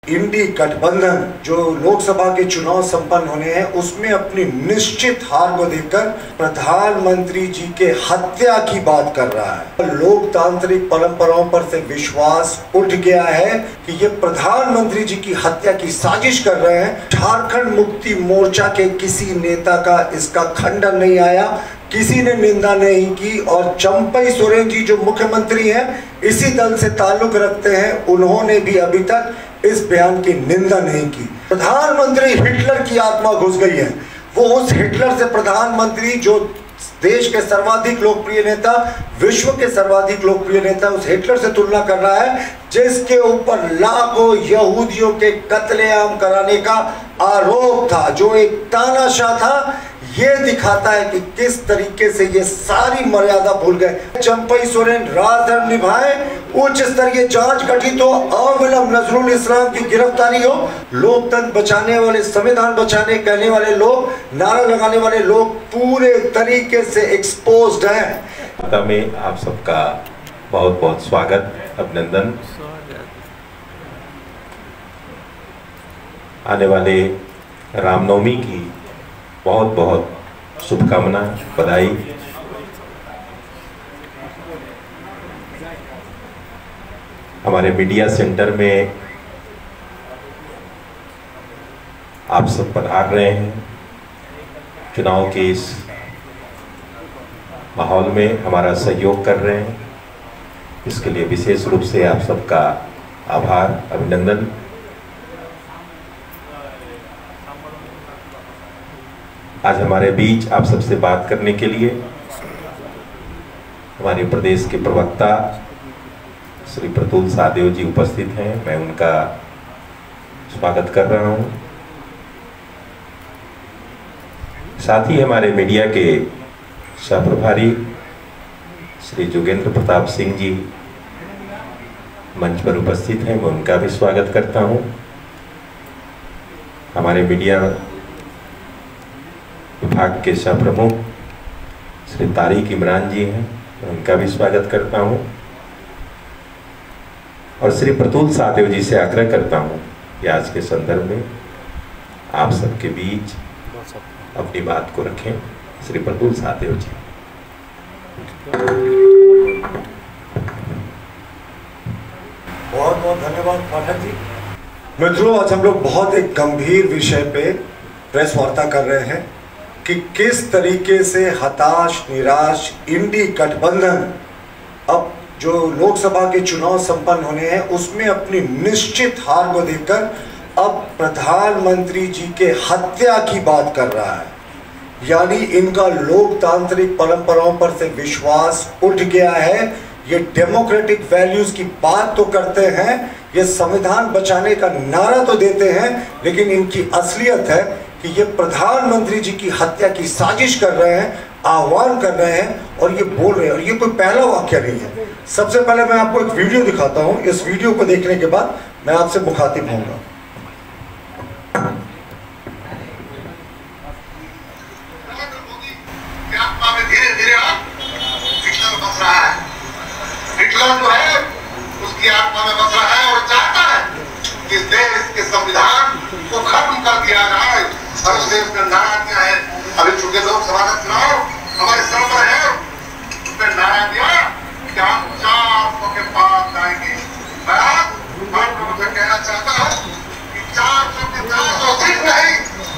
इंडी गठबंधन जो लोकसभा के चुनाव संपन्न होने हैं उसमें अपनी निश्चित हार को देखकर प्रधानमंत्री जी के हत्या की बात कर रहा है। लोकतांत्रिक परंपराओं पर से विश्वास उठ गया है कि ये प्रधानमंत्री जी की हत्या की साजिश कर रहे हैं। झारखंड मुक्ति मोर्चा के किसी नेता का इसका खंडन नहीं आया, किसी ने निंदा नहीं की और चंपई सोरेन जी जो मुख्यमंत्री हैं, इसी दल से ताल्लुक रखते हैं, उन्होंने भी अभी तक इस बयान की निंदा नहीं की। प्रधानमंत्री हिटलर की आत्मा घुस गई है। वो उस हिटलर से प्रधानमंत्री जो देश के सर्वाधिक लोकप्रिय नेता, विश्व के सर्वाधिक लोकप्रिय नेता, उस हिटलर से तुलना कर रहा है जिसके ऊपर लाखों यहूदियों के कत्लेआम कराने का आरोप था, जो एक तानाशाह था। ये दिखाता है कि किस तरीके से ये सारी मर्यादा भूल गए। चंपई सोरेन राजधर्म निभाए, उच्च स्तरीय जांच गठित हो, अविलंब नजरुल इस्लाम की गिरफ्तारी हो। लोकतंत्र बचाने वाले, संविधान बचाने कहने वाले लोग, नारा लगाने वाले लोग पूरे तरीके से एक्सपोज्ड हैं। में आप सबका बहुत बहुत स्वागत, अभिनंदन। आने वाले रामनवमी की बहुत बहुत शुभकामना, बधाई। हमारे मीडिया सेंटर में आप सब पधार रहे हैं। चुनाव के इस माहौल में हमारा सहयोग कर रहे हैं, इसके लिए विशेष रूप से आप सबका आभार, अभिनंदन। आज हमारे बीच आप सबसे बात करने के लिए हमारे प्रदेश के प्रवक्ता श्री प्रतुल साहदेव जी उपस्थित हैं। मैं उनका स्वागत कर रहा हूं। साथ ही हमारे मीडिया के सह प्रभारी श्री जोगेंद्र प्रताप सिंह जी मंच पर उपस्थित हैं, मैं उनका भी स्वागत करता हूं। हमारे मीडिया विभाग के सह प्रमुख श्री तारिक इमरान जी हैं, मैं उनका भी स्वागत करता हूं। और श्री प्रतुल साहदेव जी से आग्रह करता हूं कि आज के संदर्भ में आप सबके बीच अपनी बात को रखें। श्री प्रतुल साहदेव जी। बहुत बहुत धन्यवाद पाठक जी। मित्रों, आज हम लोग बहुत एक गंभीर विषय पे प्रेस वार्ता कर रहे हैं कि किस तरीके से हताश, निराश इंडी गठबंधन अब जो लोकसभा के चुनाव संपन्न होने हैं उसमें अपनी निश्चित हार को देखकर अब प्रधानमंत्री जी के हत्या की बात कर रहा है। यानी इनका लोकतांत्रिक परंपराओं पर से विश्वास उठ गया है। ये डेमोक्रेटिक वैल्यूज की बात तो करते हैं, ये संविधान बचाने का नारा तो देते हैं, लेकिन इनकी असलियत है कि ये प्रधानमंत्री जी की हत्या की साजिश कर रहे हैं, आह्वान कर रहे हैं और ये बोल रहे हैं। और ये कोई पहला वाक्य नहीं है। सबसे पहले मैं आपको एक वीडियो दिखाता हूं। इस वीडियो को देखने के बाद मैं आपसे मुखातिब होऊंगा। धीरे धीरे हिटलर बस रहा है। हिटलर जो है उसकी आत्मा में बस रहा है और चाहता है कि इस देश के संविधान को खत्म कर दिया जाए। और उस देश का नारा क्या है? अभी चूंकि लोकसभा का चुनाव हमारे सर पर है, उसने नारा दिया कि हम 400 के पार जाएंगे। मैं आप लोगों से कहना चाहता हूँ कि 400 के 400 सीट नहीं,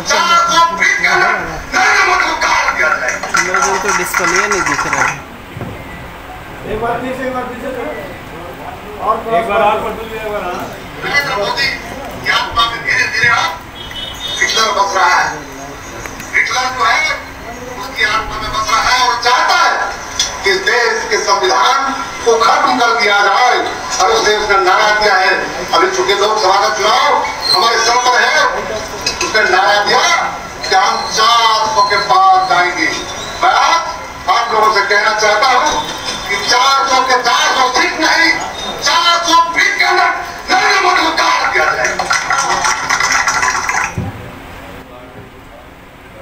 400 फीट के अंदर नरेंद्र मोदी को काट दिया जाए। लोगों को डिस्प्ले नहीं दिख रहा है। एक बार नरेंद्र मोदी की आत्मा में धीरे धीरे हिटलर बस रहा है। हिटलर जो है उसकी आत्मा में बस रहा है और चाहता है कि इस देश के संविधान को खत्म कर दिया जाए। और उस देश का नारा क्या है? अभी चूंकि लोकसभा का चुनाव हमारे सर पर है, उसने नारा दिया कि हम 400 के पार जाएंगे। मैं आप लोगों से कहना चाहता हूँ कि 400 के 400 सीट नहीं, 400 फीट के अंदर नरेंद्र मोदी को काट दिया जाए।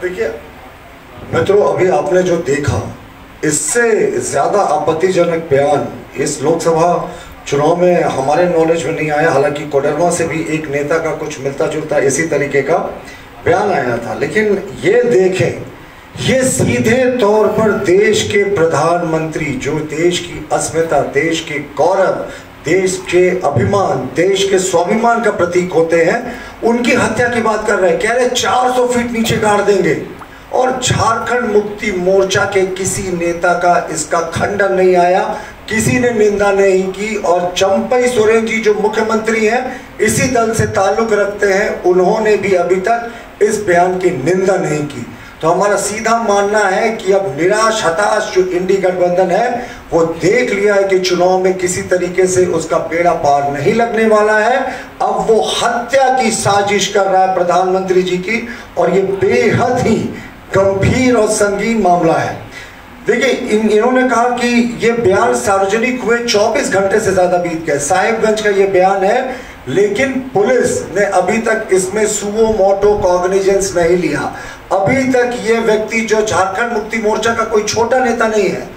देखिए मित्रों, अभी आपने जो देखा, इससे ज्यादा आपत्तिजनक बयान इस लोकसभा चुनाव में हमारे नॉलेज में नहीं आया, हालांकि कोडरमा से भी एक नेता का कुछ मिलता जुलता इसी तरीके का बयान आया था। लेकिन ये देखें, ये सीधे तौर पर देश के प्रधानमंत्री, जो देश की अस्मिता, देश के गौरव, देश के अभिमान, देश के स्वाभिमान का प्रतीक होते हैं, उनकी हत्या की बात कर रहे हैं। कह रहे 400 फीट नीचे गाड़ देंगे। और झारखंड मुक्ति मोर्चा के किसी नेता का इसका खंडन नहीं आया, किसी ने निंदा नहीं की। और चंपई सोरेन जी जो मुख्यमंत्री हैं, इसी दल से ताल्लुक रखते हैं, उन्होंने भी अभी तक इस बयान की निंदा नहीं की। तो हमारा सीधा मानना है कि अब निराश हताश जो इंडी गठबंधन है, वो देख लिया है कि चुनाव में किसी तरीके से उसका बेड़ा पार नहीं लगने वाला है। अब वो हत्या की साजिश कर रहा है प्रधानमंत्री जी की, और ये बेहद ही गंभीर और संगीन मामला है। देखिए, इन्होंने कहा कि ये बयान सार्वजनिक हुए 24 घंटे से ज्यादा बीत गए। साहिबगंज का ये बयान है, लेकिन पुलिस ने अभी तक इसमें सुओ मोटो कॉग्निजेंस नहीं लिया। अभी तक ये व्यक्ति, जो झारखंड मुक्ति मोर्चा का कोई छोटा नेता नहीं है,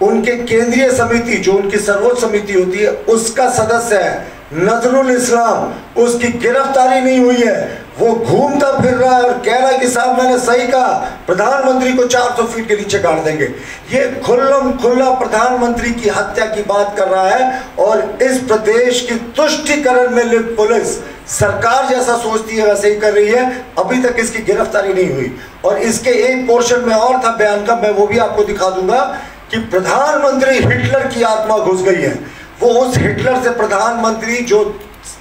उनके केंद्रीय समिति, जो उनकी सर्वोच्च समिति होती है, उसका सदस्य है नजरुल इस्लाम, उसकी गिरफ्तारी नहीं हुई है। वो घूमता फिर रहा है और कह रहा है कि साहब मैंने सही कहा, प्रधानमंत्री को 400 फीट के नीचे गाड़ देंगे। ये खुल्लम खुल्ला प्रधानमंत्री की हत्या की बात कर रहा है। और इस प्रदेश की तुष्टिकरण में लिप्त पुलिस सरकार जैसा सोचती है वैसे ही कर रही है। अभी तक इसकी गिरफ्तारी नहीं हुई। और इसके एक पोर्शन में और था बयान का, मैं वो भी आपको दिखा दूंगा कि प्रधानमंत्री हिटलर की आत्मा घुस गई है। वो उस हिटलर से प्रधानमंत्री, जो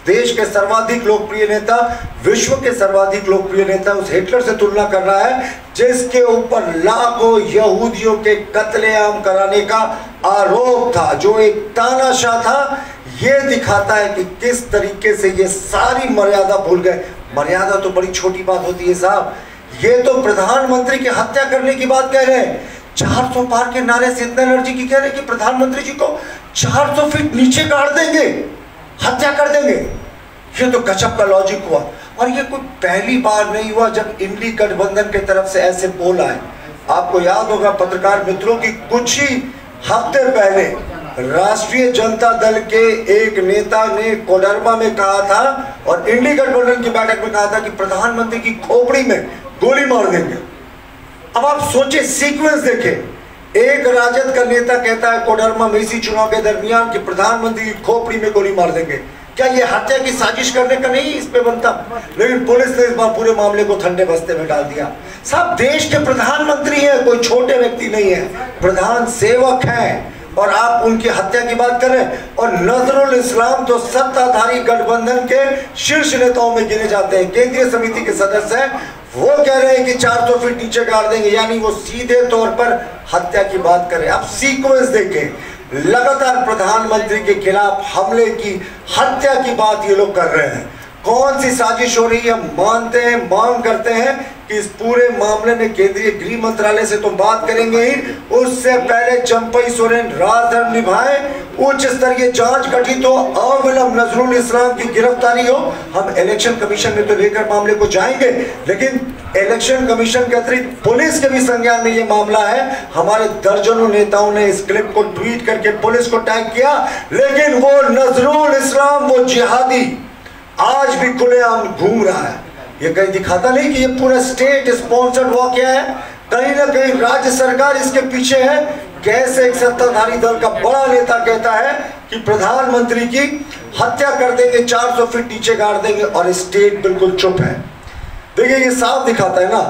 देश के सर्वाधिक लोकप्रिय नेता, विश्व के सर्वाधिक लोकप्रिय नेता, उस हिटलर से तुलना कर रहा है, जिसके ऊपर लाखों यहूदियों के कत्लेआम कराने का आरोप था, जो एक तानाशाह था। ये दिखाता है कि किस तरीके से ये सारी मर्यादा भूल गए। मर्यादा तो बड़ी छोटी बात होती है साहब, ये तो प्रधानमंत्री की हत्या करने की बात कह रहे हैं। 400 पार के नारे से इतना एनर्जी की कह रहे हैं कि प्रधानमंत्री जी को 400 फीट नीचे गाड़ देंगे, हत्या कर देंगे। ये तो गजब का लॉजिक हुआ। और ये कोई पहली बार नहीं हुआ जब इंडी गठबंधन की तरफ से ऐसे बोल आए। आपको याद होगा पत्रकार मित्रों की कुछ ही हफ्ते पहले राष्ट्रीय जनता दल के एक नेता ने कोडरमा में कहा था और इंडी गठबंधन की बैठक में कहा था कि प्रधानमंत्री की खोपड़ी में गोली मार देंगे। अब आप सोचिए, सीक्वेंस देखें। एक राजद का नेता कहता है कोडरमा में इसी चुनाव के दरमियान कि प्रधानमंत्री की खोपड़ी में गोली मार देंगे। क्या ये हत्या की साजिश करने का नहीं इस पे बनता? लेकिन पुलिस ने इस बार पूरे मामले को ठंडे बस्ते में डाल दिया। साहब, देश के प्रधानमंत्री हैं, कोई छोटे व्यक्ति नहीं है, प्रधान सेवक हैं, और आप उनकी हत्या की बात कर रहे हैं। और नजरुल इस्लाम तो सत्ताधारी गठबंधन के शीर्ष नेताओं में गिने जाते हैं, केंद्रीय समिति के सदस्य हैं। वो कह रहे हैं कि 400 फीट नीचे गाड़ देंगे, यानी वो सीधे तौर पर हत्या की बात कर रहे हैं। आप सीक्वेंस देखें, लगातार प्रधानमंत्री के खिलाफ हमले की, हत्या की बात ये लोग कर रहे हैं। कौन सी साजिश हो रही है? मानते हैं, मांग करते हैं कि इस पूरे मामले में केंद्रीय गृह मंत्रालय से तो बात करेंगे ही, उससे पहले चंपई सोरेन राजधर्म निभाए, उच्च स्तरीय जांच गठित हो, अविलंब नजरुल इस्लाम की गिरफ्तारी हो। हम इलेक्शन कमीशन में तो लेकर मामले को जाएंगे, लेकिन इलेक्शन कमीशन के अतिरिक्त पुलिस के भी संज्ञान में ये मामला है। हमारे दर्जनों नेताओं ने इस क्लिप को ट्वीट करके पुलिस को टैग किया, लेकिन वो नजरुल इस्लाम, वो जिहादी आज भी खुलेआम घूम रहा है। ये कहीं दिखाता नहीं कि ये पूरा स्टेट स्पॉन्सर्ड वाकया है? कहीं ना कहीं राज्य सरकार इसके पीछे है। कैसे एक सत्ताधारी दल का बड़ा नेता कहता है कि प्रधानमंत्री की हत्या कर देंगे, 400 फीट नीचे गाड़ देंगे, और स्टेट बिल्कुल चुप है। देखिए, ये साफ दिखाता है ना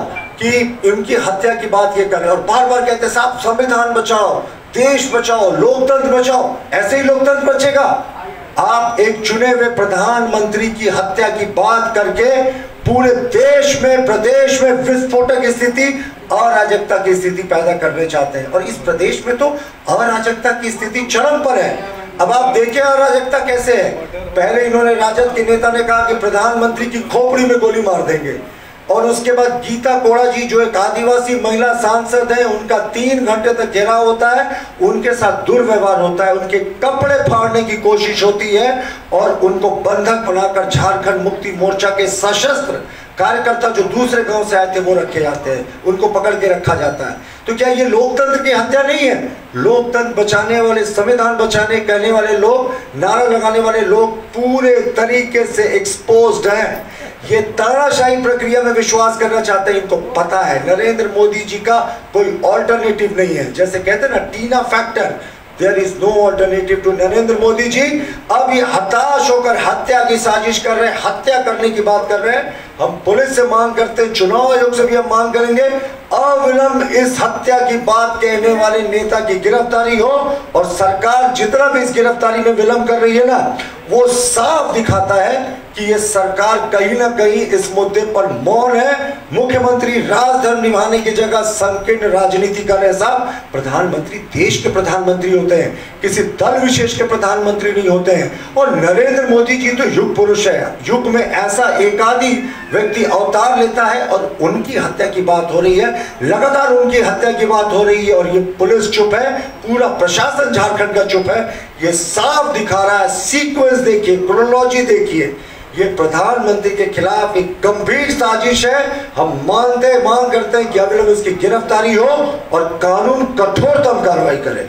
कि उनकी हत्या की बात ये कर रहे हैं और बार बार कहते हैं साहब संविधान बचाओ, देश बचाओ, लोकतंत्र बचाओ। ऐसे ही लोकतंत्र बचेगा? आप एक चुने हुए प्रधानमंत्री की हत्या की बात करके पूरे देश में, प्रदेश में विस्फोटक स्थिति, अराजकता की स्थिति पैदा करने चाहते हैं। और इस प्रदेश में तो अराजकता की स्थिति चरम पर है। अब आप देखिए अराजकता कैसे है। पहले इन्होंने, राजद के नेता ने कहा कि प्रधानमंत्री की खोपड़ी में गोली मार देंगे, और उसके बाद गीता कोड़ा जी जो एक आदिवासी महिला सांसद है, उनका 3 घंटे तक घेराव होता है, उनके साथ दुर्व्यवहार होता है, उनके कपड़े फाड़ने की कोशिश होती है और उनको बंधक बनाकर झारखंड मुक्ति मोर्चा के सशस्त्र कार्यकर्ता जो दूसरे गांव से आए थे वो रखे जाते हैं, उनको पकड़ के रखा जाता है। तो क्या ये लोकतंत्र की हत्या नहीं है? लोकतंत्र बचाने वाले, संविधान बचाने कहने वाले लोग, नारा लगाने वाले लोग पूरे तरीके से एक्सपोज्ड हैं। ये तानाशाही प्रक्रिया में विश्वास करना चाहते हैं। इनको पता है नरेंद्र मोदी जी का कोई ऑल्टरनेटिव नहीं है। जैसे कहते हैं ना, TINA factor, there is no alternative to Narendra Modi ji. अब ये हताश होकर हत्या की साजिश कर रहे हैं, हत्या करने की बात कर रहे हैं। हम पुलिस से मांग करते हैं, चुनाव आयोग से भी हम मांग करेंगे, अविलंब इस हत्या की बात कहने वाले नेता की गिरफ्तारी हो। और सरकार जितना भी इस गिरफ्तारी में विलंब कर रही है ना, वो साफ दिखाता है कि ये सरकार कहीं ना कहीं इस मुद्दे पर मौन है। मुख्यमंत्री राजधर्म निभाने की जगह संकीर्ण राजनीति कर रहे। साहब, प्रधानमंत्री देश के प्रधानमंत्री होते हैं, किसी दल विशेष के प्रधानमंत्री नहीं होते हैं। और नरेंद्र मोदी जी तो युग पुरुष है। युग में ऐसा एकाधी व्यक्ति अवतार लेता है और उनकी हत्या की बात हो रही है, लगातार उनकी हत्या की बात हो रही है और ये पुलिस चुप है, पूरा प्रशासन झारखंड का चुप है। ये साफ दिखा रहा है। सीक्वेंस देखिए, क्रोनोलॉजी देखिए, ये प्रधानमंत्री के खिलाफ एक गंभीर साजिश है। हम मांग करते हैं कि अविलंब इसकी गिरफ्तारी हो और कानून कठोरतम कार्रवाई करे।